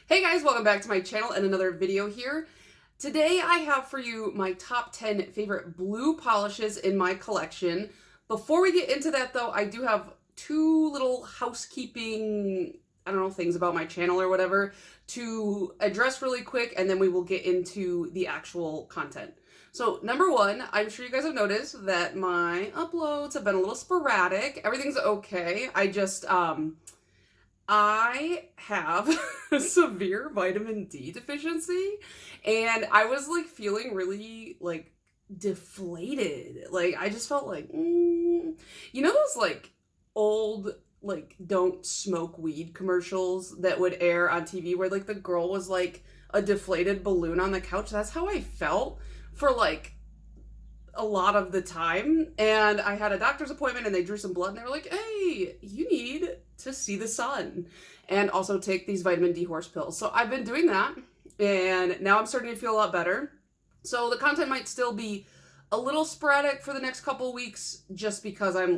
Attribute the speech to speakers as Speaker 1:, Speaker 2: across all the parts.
Speaker 1: Hey guys, welcome back to my channel and another video here. Today I have for you my top 10 favorite blue polishes in my collection. Before we get into that though, I do have two little housekeeping, things about my channel or whatever to address really quick, and then we will get into the actual content. So number one, I'm sure you guys have noticed that my uploads have been a little sporadic. Everything's okay. I have a severe vitamin D deficiency, and I was feeling really deflated. I just felt you know those old don't smoke weed commercials that would air on TV where the girl was a deflated balloon on the couch. That's how I felt for a lot of the time. And I had a doctor's appointment and they drew some blood and they were like, hey, you need to see the sun and also take these vitamin D horse pills. So I've been doing that and now I'm starting to feel a lot better. So the content might still be a little sporadic for the next couple weeks just because I'm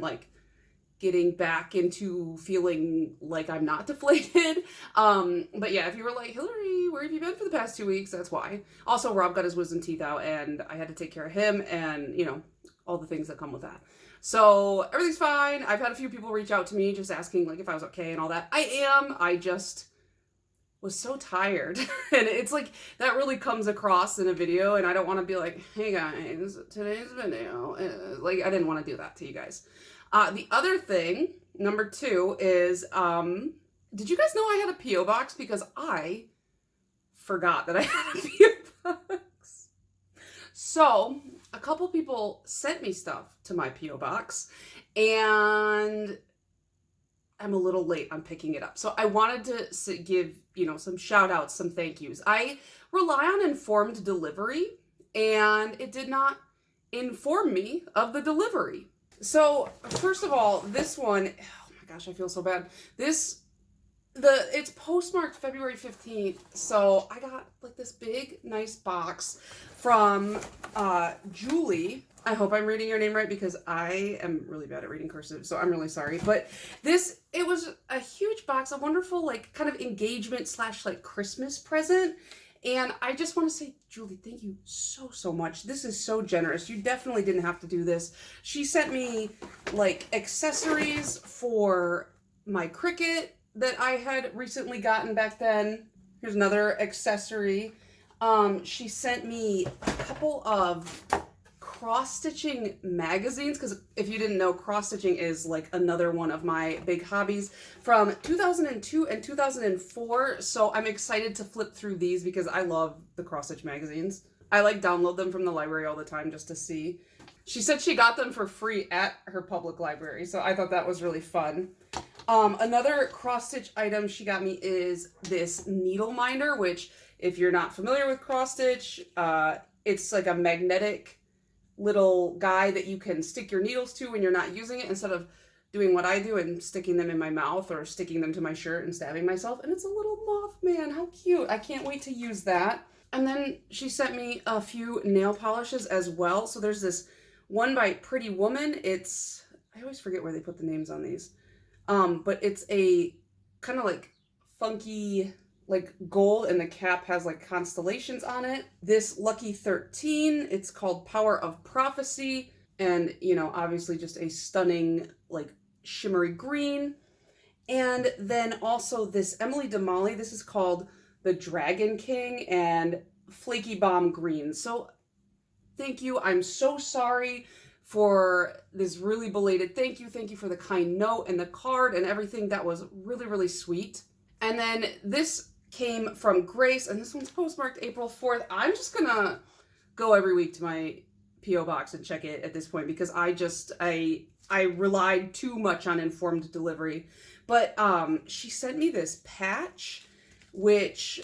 Speaker 1: getting back into feeling like I'm not deflated. But yeah, if you were like, Hillary, where have you been for the past 2 weeks? That's why. Also, Rob got his wisdom teeth out and I had to take care of him and, all the things that come with that. So everything's fine. I've had a few people reach out to me just asking if I was okay and all that. I am. I just was so tired. And it's that really comes across in a video and I don't want to be like, hey guys, today's video. I didn't want to do that to you guys. The other thing, number two, is, did you guys know I had a P.O. box? Because I forgot that I had a P.O. box. So, a couple people sent me stuff to my P.O. box, and I'm a little late on picking it up. So I wanted to give, some shout outs, some thank yous. I rely on informed delivery, and it did not inform me of the delivery. So, first of all, this one, oh my gosh, I feel so bad. It's postmarked February 15th, so I got this big, nice box from Julie. I hope I'm reading your name right because I am really bad at reading cursive, so I'm really sorry. But it was a huge box, a wonderful, kind of engagement / Christmas present. And I just want to say, Julie, thank you so much. This is so generous. You definitely didn't have to do this. She sent me accessories for my Cricut that I had recently gotten back then. Here's another accessory. She sent me a couple of cross-stitching magazines, because if you didn't know, cross-stitching is another one of my big hobbies from 2002 and 2004. So I'm excited to flip through these because I love the cross-stitch magazines. I download them from the library all the time just to see. She said she got them for free at her public library, so I thought that was really fun. Another cross-stitch item she got me is this needle minder, which if you're not familiar with cross-stitch, it's a magnetic little guy that you can stick your needles to when you're not using it, instead of doing what I do and sticking them in my mouth or sticking them to my shirt and stabbing myself. And it's a little Mothman. How cute. I can't wait to use that. And then she sent me a few nail polishes as well. So there's this one by Pretty Woman. I always forget where they put the names on these. But it's a kind of funky gold, and the cap has constellations on it. This Lucky 13, it's called Power of Prophecy, and obviously just a stunning shimmery green. And then also this Emily DeMolly, this is called the Dragon King, and Flaky Bomb green. So thank you. I'm so sorry for this really belated thank you. Thank you for the kind note and the card and everything. That was really sweet. And then this came from Grace, and this one's postmarked April 4th. I'm just gonna go every week to my P.O. box and check it at this point because I relied too much on informed delivery. But she sent me this patch, which,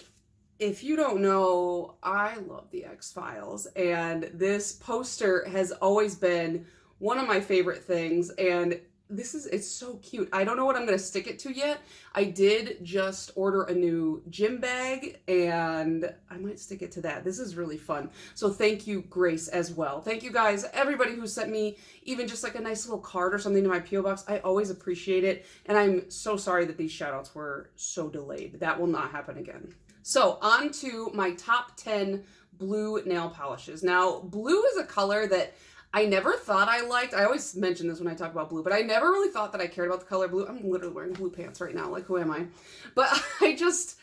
Speaker 1: if you don't know, I love the X-Files, and this poster has always been one of my favorite things, and it's so cute. I don't know what I'm going to stick it to yet. I did just order a new gym bag and I might stick it to that. This is really fun. So thank you, Grace, as well. Thank you guys, everybody who sent me even just a nice little card or something to my P.O. box. I always appreciate it. And I'm so sorry that these shout outs were so delayed. That will not happen again. So on to my top 10 blue nail polishes. Now, blue is a color that I never thought I liked. I always mention this when I talk about blue, but I never really thought that I cared about the color blue. I'm literally wearing blue pants right now. Like, who am I? But I just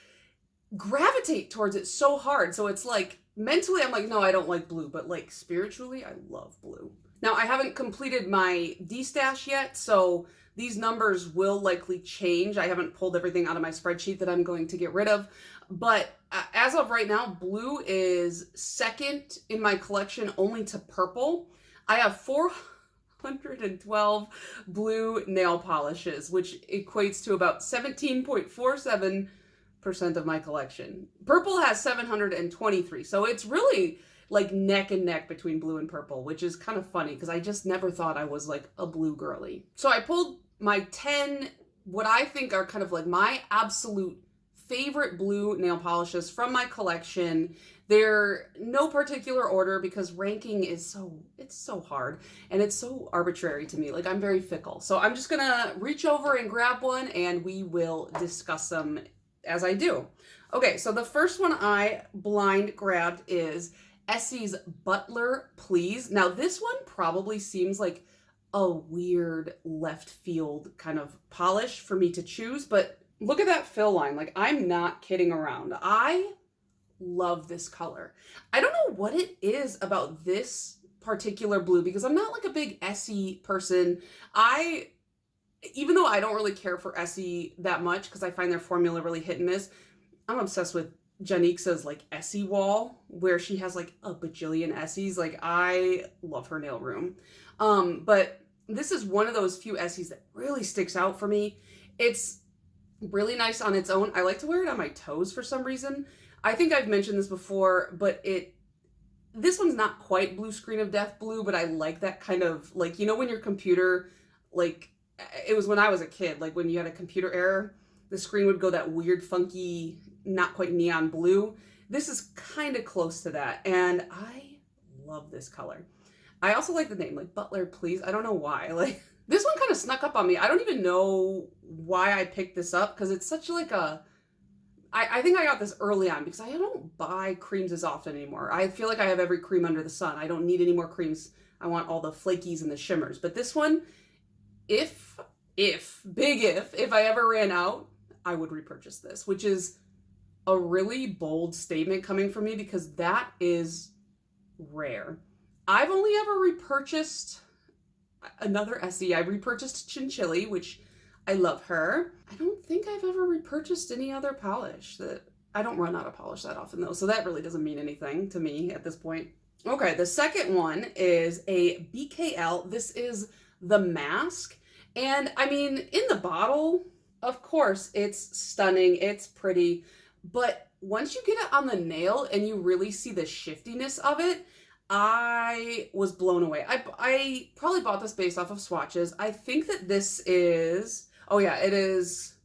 Speaker 1: gravitate towards it so hard. So it's like, mentally, I'm like, no, I don't like blue. But like, spiritually, I love blue. Now, I haven't completed my D-stash yet, so these numbers will likely change. I haven't pulled everything out of my spreadsheet that I'm going to get rid of. But as of right now, blue is second in my collection only to purple. I have 412 blue nail polishes, which equates to about 17.47% of my collection. Purple has 723, so it's really like neck and neck between blue and purple, which is kind of funny because I just never thought I was like a blue girly. So I pulled my 10, what I think are kind of like my absolute favorite blue nail polishes from my collection. They're no particular order because ranking is it's so hard and it's so arbitrary to me. Like, I'm very fickle. So I'm just gonna reach over and grab one and we will discuss them as I do. Okay, so the first one I blind grabbed is Essie's Butler Please. Now this one probably seems like a weird left field kind of polish for me to choose, but look at that fill line. Like, I'm not kidding around. I love this color. I don't know what it is about this particular blue because I'm not like a big Essie person. Even though I don't really care for Essie that much because I find their formula really hit and miss, I'm obsessed with Janique's like Essie wall where she has like a bajillion Essies. Like, I love her nail room. But this is one of those few Essies that really sticks out for me. It's really nice on its own. I like to wear it on my toes for some reason. I think I've mentioned this before, but this one's not quite blue screen of death blue, but I like that kind of, like, you know, when your computer, like, it was when I was a kid, like when you had a computer error, the screen would go that weird, funky, not quite neon blue. This is kind of close to that, and I love this color. I also like the name, like Butler Please. I don't know why. Like, this one kind of snuck up on me. I don't even know why I picked this up because it's such like a... I think I got this early on because I don't buy creams as often anymore. I feel like I have every cream under the sun. I don't need any more creams. I want all the flakies and the shimmers. But this one, if I ever ran out, I would repurchase this, which is a really bold statement coming from me because that is rare. I've only ever repurchased another Essie. I repurchased Chinchilli, which I love her. I don't think I've ever repurchased any other polish. I don't run out of polish that often though, so that really doesn't mean anything to me at this point. Okay, the second one is a BKL. This is the mask. And I mean, in the bottle, of course, it's stunning, it's pretty, but once you get it on the nail and you really see the shiftiness of it, I was blown away. I probably bought this based off of swatches. I think that this is, oh yeah, it's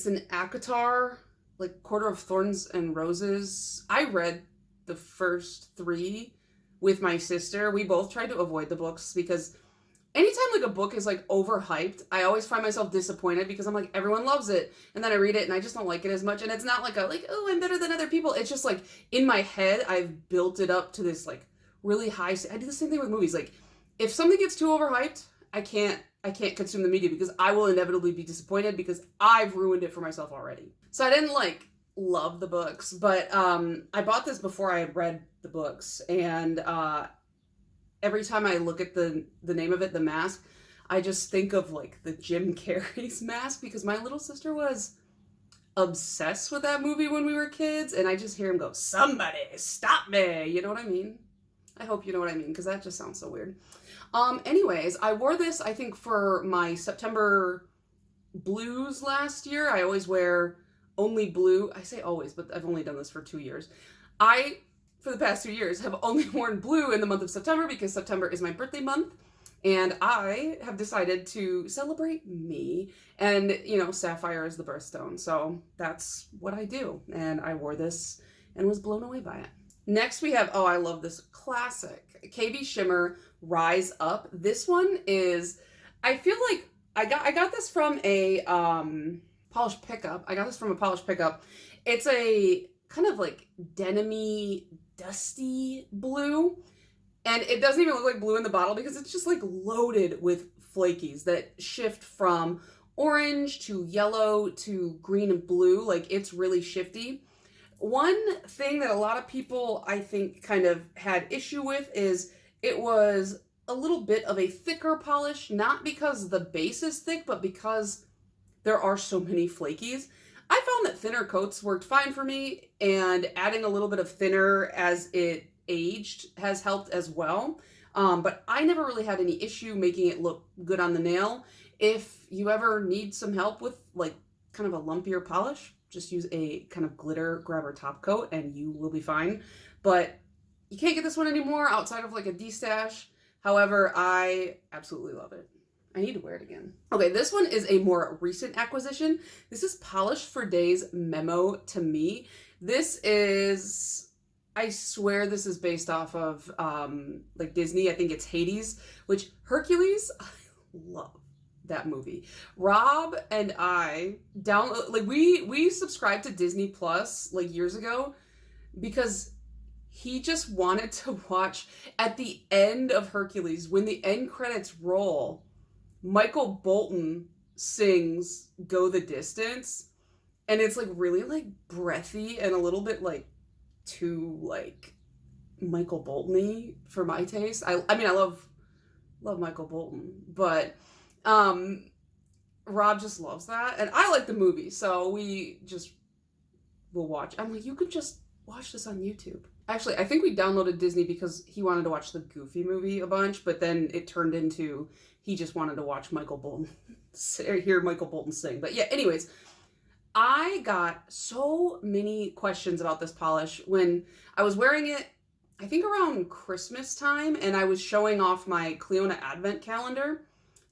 Speaker 1: an ACOTAR, like Quarter of Thorns and Roses. I read the first 3 with my sister. We both tried to avoid the books because anytime like a book is like overhyped, I always find myself disappointed because I'm like, everyone loves it. And then I read it and I just don't like it as much. And it's not like oh, I'm better than other people. It's just like in my head, I've built it up to this like really high. I do the same thing with movies. Like, if something gets too overhyped, I can't consume the media because I will inevitably be disappointed because I've ruined it for myself already. So I didn't like love the books, but I bought this before I had read the books, and every time I look at the name of it, The Mask, I just think of like the Jim Carrey's Mask because my little sister was obsessed with that movie when we were kids, and I just hear him go, "Somebody stop me," you know what I mean? I hope you know what I mean, because that just sounds so weird. Anyways, I wore this, I think, for my September blues last year. I always wear only blue. I say always, but I've only done this for 2 years. For the past 2 years, have only worn blue in the month of September because September is my birthday month. And I have decided to celebrate me. And, you know, sapphire is the birthstone. So that's what I do. And I wore this and was blown away by it. Next we have, oh, I love this classic KB Shimmer Rise Up. This one is, I feel like I got this from a polished pickup. I got this from a polished pickup. It's a kind of like denim-y, dusty blue. And it doesn't even look like blue in the bottle because it's just like loaded with flakies that shift from orange to yellow to green and blue. Like, it's really shifty. One thing that a lot of people, I think, kind of had issue with is it was a little bit of a thicker polish, not because the base is thick, but because there are so many flakies. I found that thinner coats worked fine for me, and adding a little bit of thinner as it aged has helped as well. But I never really had any issue making it look good on the nail. If you ever need some help with like kind of a lumpier polish, just use a kind of glitter grabber top coat and you will be fine. But you can't get this one anymore outside of like a D-stash. However, I absolutely love it. I need to wear it again. Okay, this one is a more recent acquisition. This is Polish for Days Memo to Me. This is, I swear this is based off of like Disney. I think it's Hades, which Hercules, I love that movie. Rob and I download, like we subscribed to Disney Plus like years ago because he just wanted to watch at the end of Hercules, when the end credits roll, Michael Bolton sings Go the Distance, and it's like really like breathy and a little bit like too like Michael Bolton-y for my taste. I mean I love Michael Bolton, but Rob just loves that, and I like the movie, so we just will watch. I'm like, you could just watch this on YouTube. Actually, I think we downloaded Disney because he wanted to watch the Goofy movie a bunch, but then it turned into he just wanted to watch Michael Bolton, hear Michael Bolton sing. But yeah, anyways, I got so many questions about this polish when I was wearing it, I think around Christmas time, and I was showing off my Cleona Advent calendar,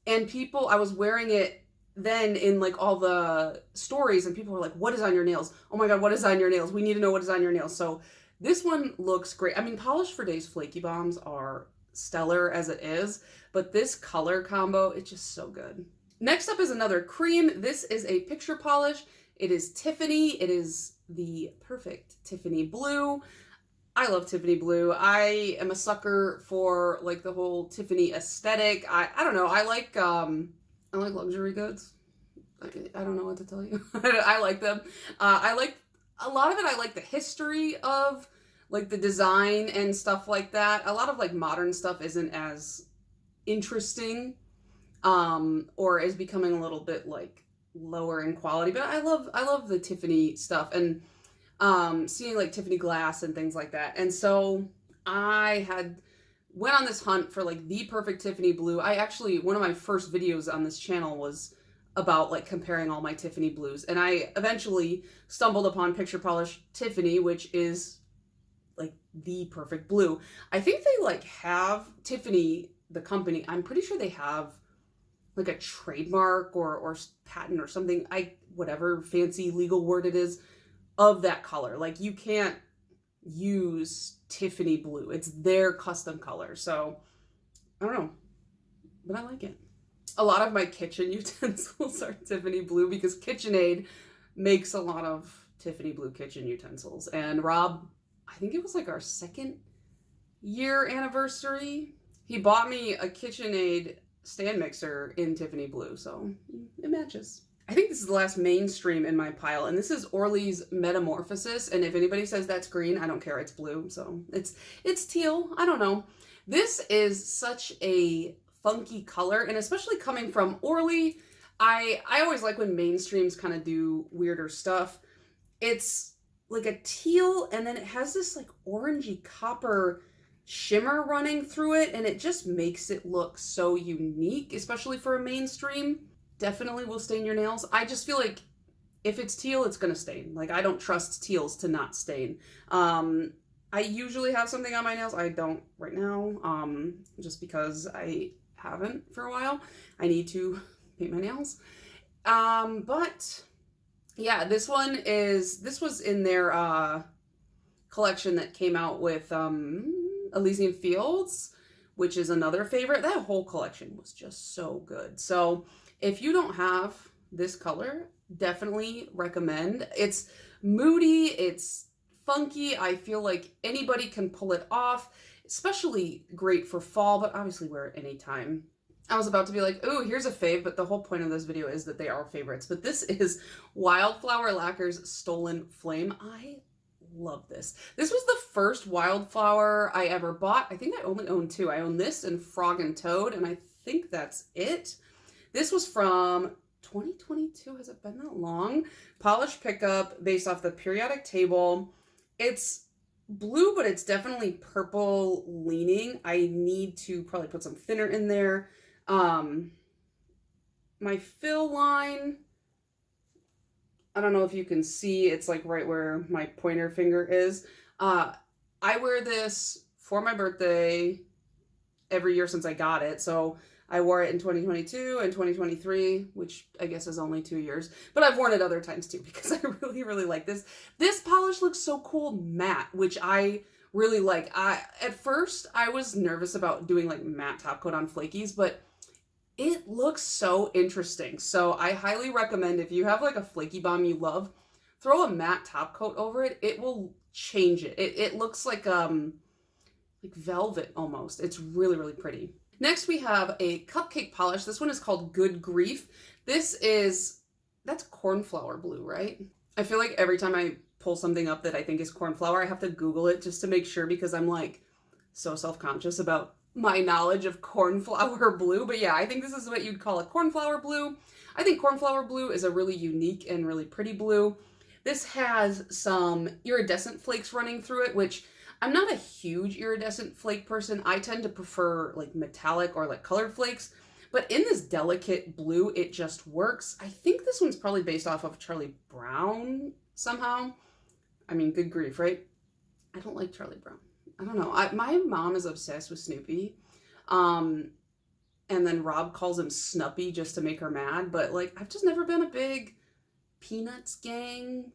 Speaker 1: and I was wearing it then in like all the stories, and people were like, what is on your nails? Oh my God, what is on your nails? We need to know what is on your nails. So this one looks great. I mean, Polish for Days Flaky Bombs are stellar as it is, but this color combo, it's just so good. Next up is another cream. This is a picture polish. It is Tiffany. It is the perfect Tiffany blue. I love Tiffany blue. I am a sucker for like the whole Tiffany aesthetic. I don't know. I like luxury goods. I don't know what to tell you. I like them. I like a lot of it. I like the history of like the design and stuff like that. A lot of like modern stuff isn't as interesting, or is becoming a little bit like lower in quality, but I love the Tiffany stuff, and seeing like Tiffany glass and things like that. And so I went on this hunt for like the perfect Tiffany blue. One of my first videos on this channel was about like comparing all my Tiffany blues, and I eventually stumbled upon Picture Polish Tiffany, which is like the perfect blue. I think they like have Tiffany, the company, I'm pretty sure they have like a trademark or patent or something, whatever fancy legal word it is, of that color. Like you can't use Tiffany blue. It's their custom color. So I don't know, but I like it. A lot of my kitchen utensils are Tiffany blue because KitchenAid makes a lot of Tiffany blue kitchen utensils. And Rob, I think it was like our 2nd year anniversary, he bought me a KitchenAid stand mixer in Tiffany blue, so it matches. I think this is the last mainstream in my pile, and this is Orly's Metamorphis, and if anybody says that's green, I don't care, it's blue, so it's teal, I don't know. This is such a funky color, and especially coming from Orly, I always like when mainstreams kind of do weirder stuff. It's like a teal, and then it has this like orangey copper shimmer running through it, and it just makes it look so unique, especially for a mainstream. Definitely will stain your nails. I just feel like if it's teal, it's gonna stain. Like, I don't trust teals to not stain. I usually have something on my nails. I don't right now, just because I haven't for a while. I need to paint my nails. But yeah, this was in their collection that came out with Elysian Fields, which is another favorite. That whole collection was just so good. So if you don't have this color, definitely recommend. It's moody, it's funky. I feel like anybody can pull it off, especially great for fall, but obviously wear it anytime. I was about to be like, ooh, here's a fave, but the whole point of this video is that they are favorites. But this is Wildflower Lacquer's Stolen Flame. I love this. This was the first Wildflower I ever bought. I think I only own two. I own this and Frog and Toad, and I think that's it. This was from 2022. Has it been that long? Polish pickup based off the periodic table. It's blue, but it's definitely purple leaning. I need to probably put some thinner in there. My fill line, I don't know if you can see, it's like right where my pointer finger is. I wear this for my birthday every year since I got it. So I wore it in 2022 and 2023, which I guess is only 2 years, but I've worn it other times too because I really, really like this. This polish looks so cool matte, which I really like. At first I was nervous about doing like matte top coat on flakies, but it looks so interesting. So I highly recommend, if you have like a flaky bomb you love, throw a matte top coat over it. It will change it. It looks like velvet almost. It's really, really pretty. Next we have a cupcake polish. This one is called Good Grief. That's cornflower blue, right? I feel like every time I pull something up that I think is cornflower, I have to Google it just to make sure, because I'm like so self-conscious about my knowledge of cornflower blue. But yeah, I think this is what you'd call a cornflower blue. I think cornflower blue is a really unique and really pretty blue. This has some iridescent flakes running through it, which I'm not a huge iridescent flake person. I tend to prefer like metallic or like colored flakes, but in this delicate blue, it just works. I think this one's probably based off of Charlie Brown somehow. I mean, good grief, right? I don't like Charlie Brown. I don't know. My mom is obsessed with Snoopy. And then Rob calls him Snuppy just to make her mad. But like, I've just never been a big Peanuts gang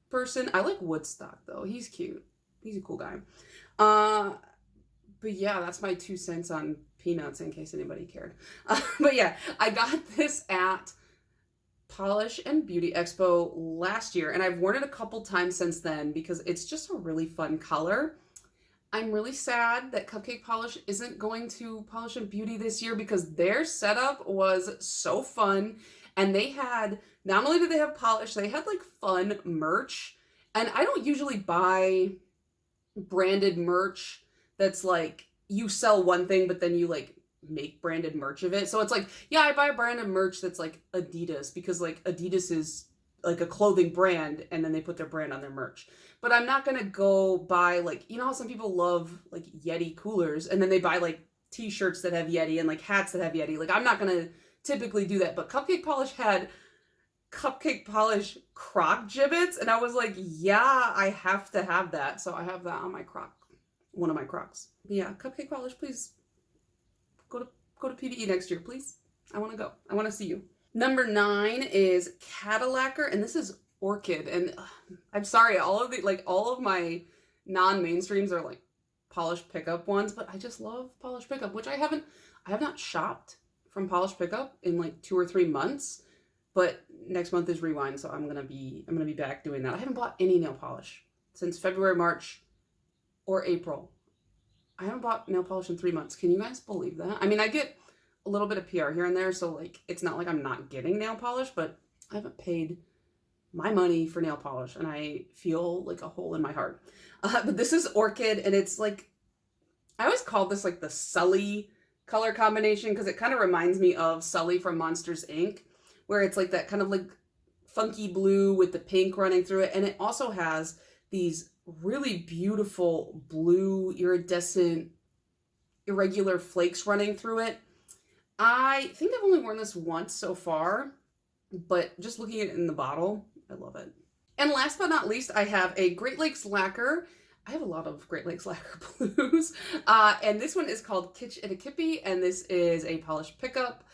Speaker 1: person. I like Woodstock though. He's cute. He's a cool guy. But yeah, that's my 2 cents on Peanuts in case anybody cared. But yeah, I got this at Polish and Beauty Expo last year, and I've worn it a couple times since then because it's just a really fun color. I'm really sad that Cupcake Polish isn't going to Polish and Beauty this year because their setup was so fun, and they had, not only did they have polish, they had like fun merch. And I don't usually buy branded merch that's like you sell one thing but then you like make branded merch of it. So it's like, yeah, I buy branded merch that's like Adidas because like Adidas is like a clothing brand and then they put their brand on their merch. But I'm not gonna go buy like, you know how some people love like Yeti coolers and then they buy like t-shirts that have Yeti and like hats that have Yeti. Like I'm not gonna typically do that. But Cupcake Polish had Cupcake Polish croc gibbets and I was like, yeah, I have to have that. So I have that on my croc, one of my crocs. But yeah, Cupcake Polish, please go to PVE next year, please. I want to go. I want to see you. Number 9 is Lacquer, and this is Orchid. And I'm sorry, all of my non-mainstreams are like Polish pickup ones, but I just love Polish pickup, which I have not shopped from Polish pickup in like 2 or 3 months. But next month is Rewind, so I'm gonna be back doing that. I haven't bought any nail polish since February, March, or April. I haven't bought nail polish in 3 months. Can you guys believe that? I mean, I get a little bit of PR here and there, so like it's not like I'm not getting nail polish, but I haven't paid my money for nail polish, and I feel like a hole in my heart. But this is Orchid, and it's like, I always call this like the Sully color combination because it kind of reminds me of Sully from Monsters, Inc., where it's like that kind of like funky blue with the pink running through it. And it also has these really beautiful blue iridescent irregular flakes running through it. I think I've only worn this once so far, but just looking at it in the bottle, I love it. And last but not least, I have a Great Lakes Lacquer. I have a lot of Great Lakes Lacquer blues. And this one is called Kitsch and a Kippy, and this is a polished pickup.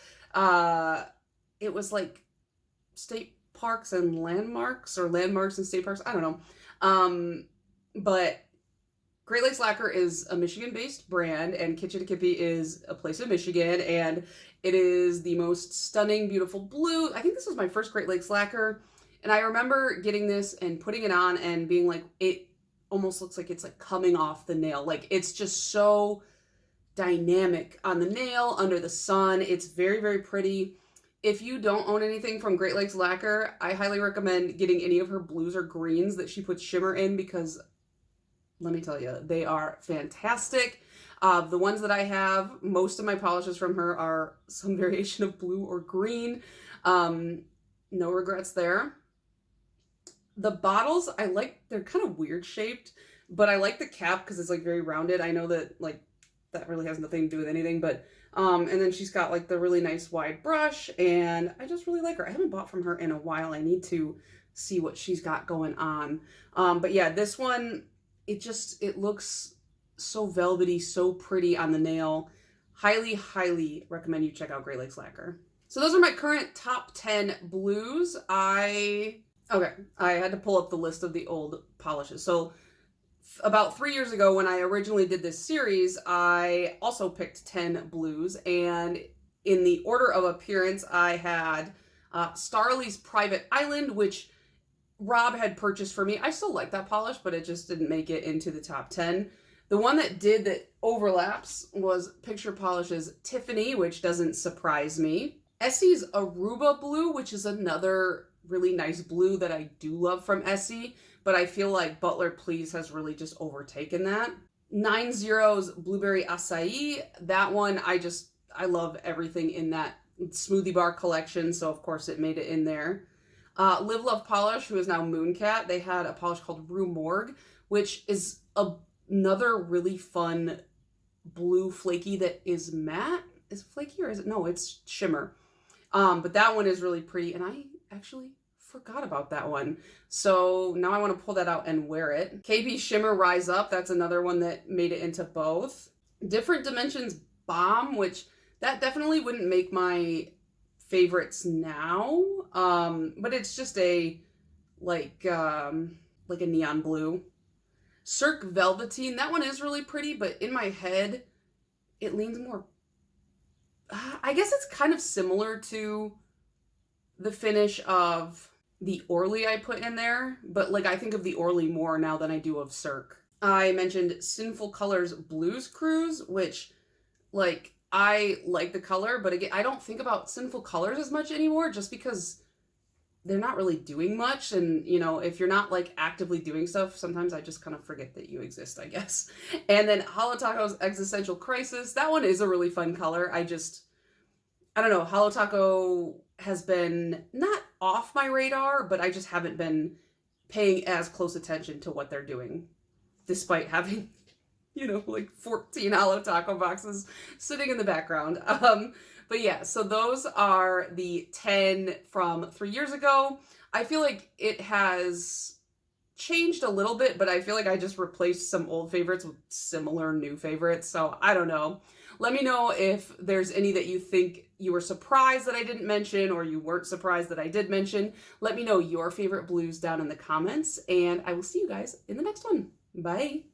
Speaker 1: It was like state parks and landmarks, or landmarks and state parks. I don't know. But Great Lakes Lacquer is a Michigan-based brand, and Kitsch and a Kippy is a place in Michigan, and it is the most stunning, beautiful blue. I think this was my first Great Lakes Lacquer, and I remember getting this and putting it on and being like, it almost looks like it's like coming off the nail. Like it's just so dynamic on the nail under the sun. It's very, very pretty. If you don't own anything from Great Lakes Lacquer, I highly recommend getting any of her blues or greens that she puts shimmer in, because let me tell you, they are fantastic. The ones that I have, most of my polishes from her are some variation of blue or green. No regrets there. The bottles, I like, they're kind of weird shaped, but I like the cap because it's like very rounded. I know that like that really has nothing to do with anything, but and then she's got like the really nice wide brush, and I just really like her. I haven't bought from her in a while. I need to see what she's got going on. But yeah, this one, it looks so velvety, so pretty on the nail. Highly, highly recommend you check out Great Lakes Lacquer. So those are my current top 10 blues. I had to pull up the list of the old polishes. So about 3 years ago, when I originally did this series, I also picked 10 blues, and in the order of appearance, I had Starly's Private Island, which Rob had purchased for me. I still like that polish, but it just didn't make it into the top 10. The one that overlaps was Picture Polish's Tiffany, which doesn't surprise me. Essie's Aruba Blue, which is another really nice blue that I do love from Essie, but I feel like Butler Please has really just overtaken that. 90's Blueberry Acai, that one, I love everything in that Smoothie Bar collection, so of course it made it in there. Live Love Polish, who is now Mooncat, they had a polish called Rue Morgue, which is another really fun blue flaky that is matte. Is it flaky or is it? No, it's shimmer. But that one is really pretty, and I actually forgot about that one. So now I want to pull that out and wear it. KB Shimmer Rise Up, that's another one that made it into both. Different Dimensions Bomb, which that definitely wouldn't make my favorites now. But it's just like a neon blue. Cirque Velveteen, that one is really pretty, but in my head, it leans more, I guess it's kind of similar to the finish of the Orly I put in there, but like I think of the Orly more now than I do of Cirque. I mentioned Sinful Colors Blues Cruise, which like I like the color, but again, I don't think about Sinful Colors as much anymore just because they're not really doing much. And, you know, if you're not like actively doing stuff, sometimes I just kind of forget that you exist, I guess. And then Holo Taco's Existential Crisis. That one is a really fun color. I don't know. Holo Taco has been not off my radar, but I just haven't been paying as close attention to what they're doing, despite having, you know, like 14 Holo Taco boxes sitting in the background. But yeah, so those are the 10 from 3 years ago. I feel like it has changed a little bit, but I feel like I just replaced some old favorites with similar new favorites. So I don't know. Let me know if there's any that you think you were surprised that I didn't mention, or you weren't surprised that I did mention. Let me know your favorite blues down in the comments, and I will see you guys in the next one. Bye.